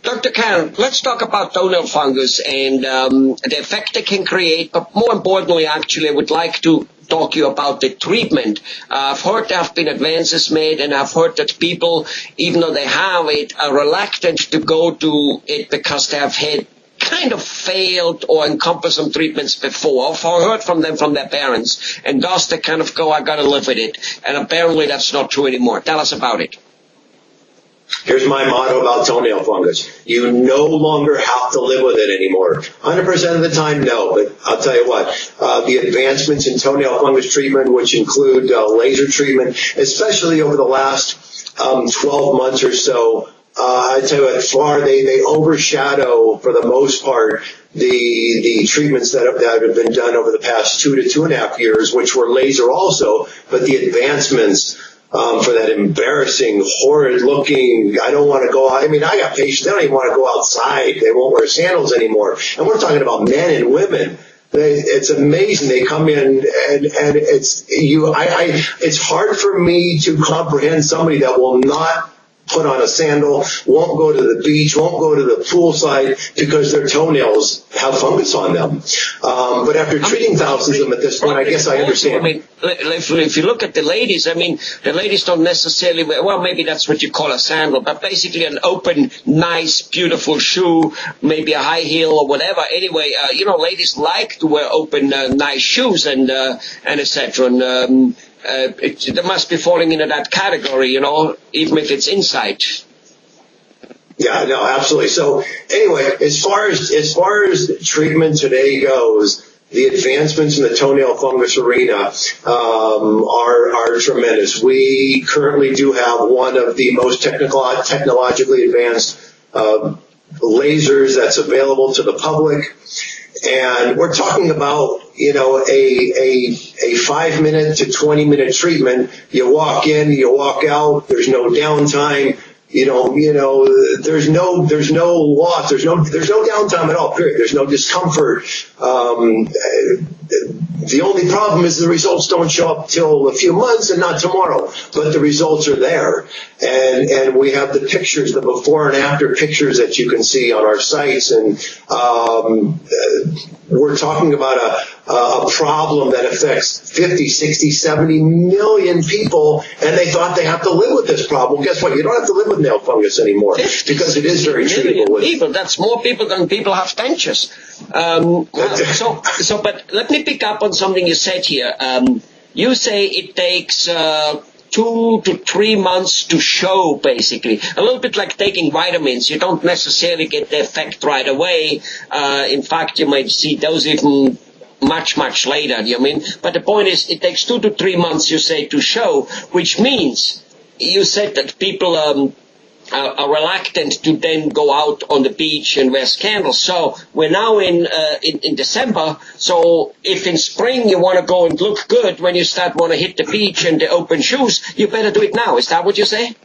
Dr. Kahan, let's talk about toenail fungus and the effect it can create, but more importantly, actually, I would like to talk to you about the treatment. I've heard there have been advances made, and I've heard that people, even though they have it, are reluctant to go to it because they have had kind of failed or cumbersome treatments before. I've heard from them, from their parents, and thus they kind of go, I gotta live with it. And apparently that's not true anymore. Tell us about it. Here's my motto about toenail fungus. You no longer have to live with it anymore. 100% of the time, no. But I'll tell you what, the advancements in toenail fungus treatment, which include laser treatment, especially over the last 12 months or so, I tell you what, they overshadow, for the most part, the treatments that have been done over the past 2 to 2.5 years, which were laser also, but the advancements for that embarrassing, horrid-looking, I don't want to go out. I mean, I got patients, they don't even want to go outside. They won't wear sandals anymore. And we're talking about men and women. It's amazing. They come in and it's hard for me to comprehend somebody that will not put on a sandal, won't go to the beach, won't go to the poolside because their toenails have fungus on them. But after treating thousands of them at this point, I guess I understand. I mean, if you look at the ladies, I mean, the ladies don't necessarily wear, well, maybe that's what you call a sandal, but basically an open, nice, beautiful shoe, maybe a high heel or whatever. Anyway, ladies like to wear open, nice shoes and et cetera. And, they must be falling into that category, even if it's inside. Yeah, no, absolutely. So anyway, as far as treatment today goes, the advancements in the toenail fungus arena are tremendous. We currently do have one of the most technologically advanced lasers that's available to the public. And we're talking about, a 5-minute to 20-minute treatment. You walk in, you walk out. There's no downtime. There's no loss. There's no downtime at all. Period. There's no discomfort. The only problem is the results don't show up till a few months and not tomorrow, but the results are there. And we have the pictures, the before and after pictures that you can see on our sites. And we're talking about a problem that affects 50, 60, 70 million people, and they thought they have to live with this problem. Guess what? You don't have to live with nail fungus anymore because it is very treatable. People. That's more people than people have dentures. But let me pick up on something you said here. You say it takes 2 to 3 months to show, basically. A little bit like taking vitamins. You don't necessarily get the effect right away. In fact, you might see those even much, much later. But the point is, it takes 2 to 3 months, you say, to show, which means you said that people are reluctant to then go out on the beach and wear sandals. So we're now in December. So if in spring you want to go and look good when you want to hit the beach and the open shoes, you better do it now. Is that what you say?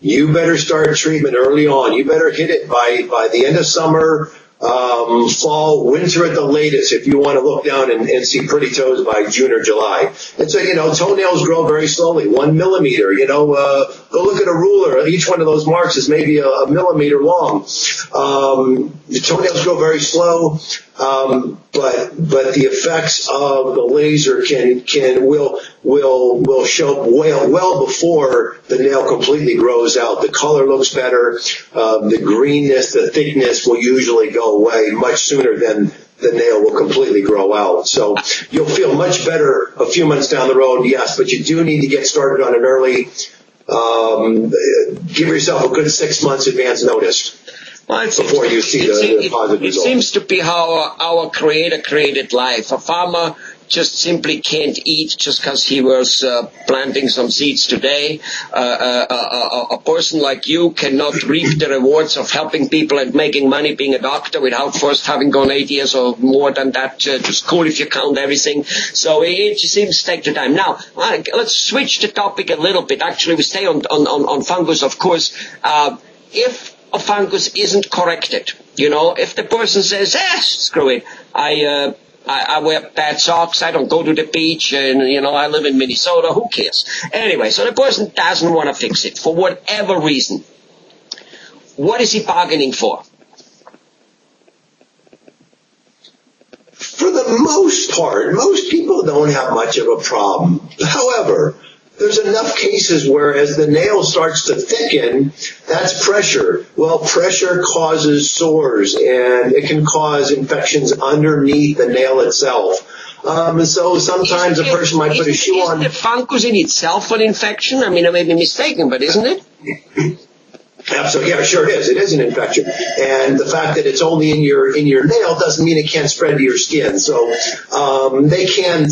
You better start treatment early on. You better hit it by the end of summer, fall, winter at the latest, if you want to look down and see pretty toes by June or July. And so, toenails grow very slowly, 1 millimeter. Go look at a ruler. Each one of those marks is maybe a millimeter long. The toenails grow very slow, but the effects of the laser will show well before the nail completely grows out. The color looks better. The greenness, the thickness will usually go away much sooner than the nail will completely grow out. So you'll feel much better a few months down the road, yes, but you do need to get started on it early. Give yourself a good 6 months advance notice before you see the positive results. It seems to be how our Creator created life. A farmer just simply can't eat just because he was planting some seeds today. A person like you cannot reap the rewards of helping people and making money being a doctor without first having gone 8 years or more than that to school if you count everything. So it just seems to take the time. Now, let's switch the topic a little bit. Actually, we stay on fungus, of course. If a fungus isn't corrected, if the person says, screw it, I wear bad socks, I don't go to the beach, and, I live in Minnesota, who cares? Anyway, so the person doesn't want to fix it for whatever reason. what is he bargaining for? For the most part, most people don't have much of a problem. However, there's enough cases where as the nail starts to thicken, that's pressure. Well, pressure causes sores, and it can cause infections underneath the nail itself. So sometimes a person might put a shoe on. Isn't the fungus in itself an infection? I mean, I may be mistaken, but isn't it? Absolutely, yeah, sure it is. It is an infection, and the fact that it's only in your nail doesn't mean it can't spread to your skin. So they can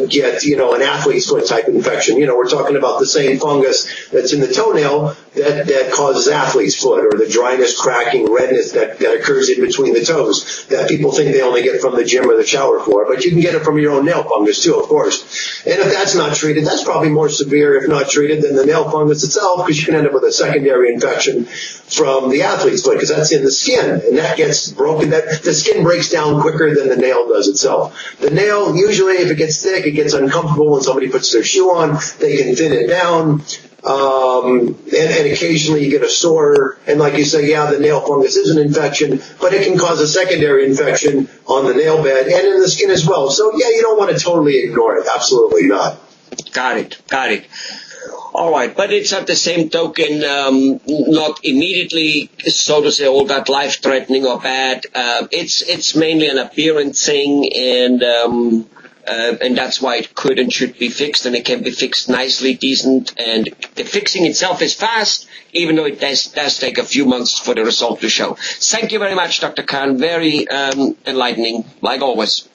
get an athlete's foot type infection. We're talking about the same fungus that's in the toenail that causes athlete's foot, or the dryness, cracking, redness that occurs in between the toes that people think they only get from the gym or the shower floor. But you can get it from your own nail fungus too, of course. And if that's not treated, that's probably more severe if not treated than the nail fungus itself, because you can end up with a secondary infection from the athlete's foot, because that's in the skin, and that gets broken. That the skin breaks down quicker than the nail does itself. The nail, usually, if it gets thick, it gets uncomfortable when somebody puts their shoe on. They can thin it down, and occasionally you get a sore. And like you say, yeah, the nail fungus is an infection, but it can cause a secondary infection on the nail bed and in the skin as well. So yeah, you don't want to totally ignore it. Absolutely not. Got it. All right, but it's at the same token not immediately, so to say, all that life-threatening or bad. It's mainly an appearance thing, and that's why it could and should be fixed, and it can be fixed nicely, decent, and the fixing itself is fast, even though it does take a few months for the result to show. Thank you very much, Dr. Kahan. Very enlightening, like always.